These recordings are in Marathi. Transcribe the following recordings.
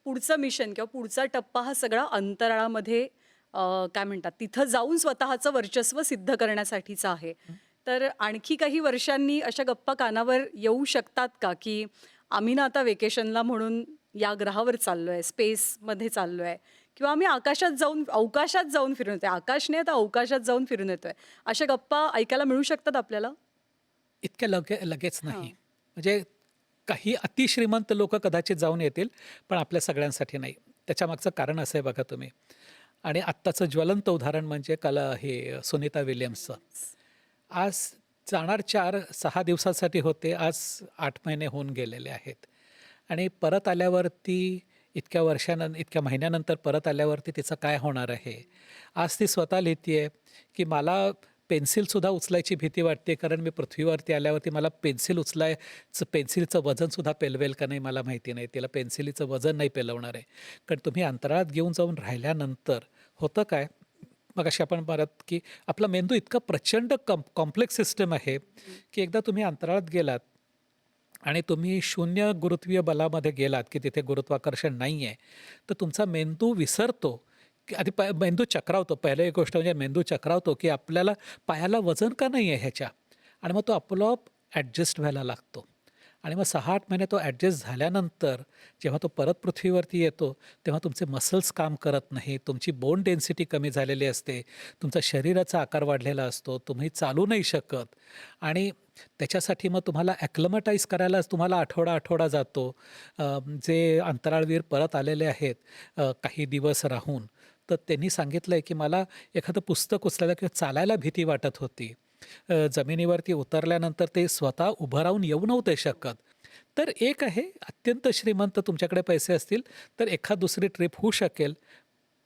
पुढचं मिशन किंवा पुढचा टप्पा हा सगळा अंतराळामध्ये काय म्हणतात तिथं जाऊन स्वतःचं वर्चस्व सिद्ध करण्यासाठीचा आहे. तर आणखी काही वर्षांनी अशा गप्पा कानावर येऊ शकतात का, की आम्ही ना आता व्हेकेशनला म्हणून या ग्रहावर चाललोय, स्पेसमध्ये चाललोय किंवा आम्ही अवकाशात जाऊन फिरून येतोय. आकाश नाही, आता अवकाशात जाऊन फिरून येतोय. अशा गप्पा ऐकायला मिळू शकतात आपल्याला? इतक्या लगेच नाही. हां. म्हणजे काही अतिश्रीमंत लोकं कदाचित जाऊन येतील, पण आपल्या सगळ्यांसाठी नाही. त्याच्यामागचं कारण असं आहे बघा तुम्ही. आणि आत्ताचं ज्वलंत उदाहरण म्हणजे हे सुनीता विलियम्सचं. आज जाणार 4-6 दिवसासाठी होते, आज 8 महिने होऊन गेलेले आहेत. आणि परत आल्यावरती इतक्या महिन्यानंतर परत आल्यावरती तिचं काय होणार आहे? आज ती स्वतः लिहितीये, की मला पेन्सिलसुद्धा उचलायची भीती वाटते, कारण मी पृथ्वीवरती आल्यावरती मला पेन्सिलचं वजनसुद्धा पेलवेल का नाही मला माहिती नाही. तिला पेन्सिलीचं वजन नाही पेलवणार आहे. कारण तुम्ही अंतराळात घेऊन जाऊन राहिल्यानंतर होतं काय? मगाशी आपण परत की आपला मेंदू इतका प्रचंड कॉम्प्लेक्स सिस्टम आहे, की एकदा तुम्ही अंतराळात गेलात आणि तुम्ही शून्य गुरुत्वीय बलामध्ये गेलात, की तिथे गुरुत्वाकर्षण नाही आहे, तर तुमचा मेंदू विसरतो, की आधी मेंदू चक्रावतो. पहिली एक गोष्ट म्हणजे मेंदू चक्रावतो, की आपल्याला पायाला वजन का नाही आहे ह्याच्या? आणि मग तो आपोआप ॲडजस्ट व्हायला लागतो. आणि मग 6-8 महिने तो ॲडजस्ट झाल्यानंतर जेव्हा तो परत पृथ्वीवरती येतो, तेव्हा तुमचे मसल्स काम करत नाहीत, तुमची बोन डेन्सिटी कमी झालेली असते, तुमचा शरीराचा आकार वाढलेला असतो, तुम्ही चालू नाही शकत आणि त्याच्यासाठी मग तुम्हाला ॲक्लमटाईज करायलाच तुम्हाला आठवडा जातो. जे अंतराळवीर परत आलेले आहेत काही दिवस राहून, तर त्यांनी सांगितलं आहे, की मला एखादं पुस्तक उचलायला किंवा चालायला भीती वाटत होती. जमिनीवरती उतरल्यानंतर ते स्वतः उभं राहून येऊ नव्हते शकत. तर एक आहे अत्यंत श्रीमंत तुमच्याकडे पैसे असतील, तर एखाद दुसरी ट्रिप होऊ शकेल.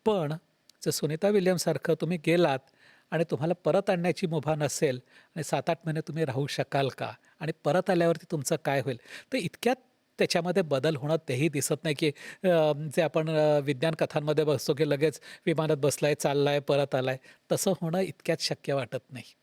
पण जर सुनीता विल्यमसारखं तुम्ही गेलात आणि तुम्हाला परत आणण्याची मुभा नसेल आणि 7-8 महिने तुम्ही राहू शकाल का? आणि परत आल्यावरती तुमचं काय होईल? तर इतक्यात त्याच्यामध्ये बदल होणं तेही दिसत नाही, की जे आपण विज्ञान कथांमध्ये बसतो, की लगेच विमानात बसलाय, चाललाय, परत आलाय. तसं होणं इतक्यात शक्य वाटत नाही.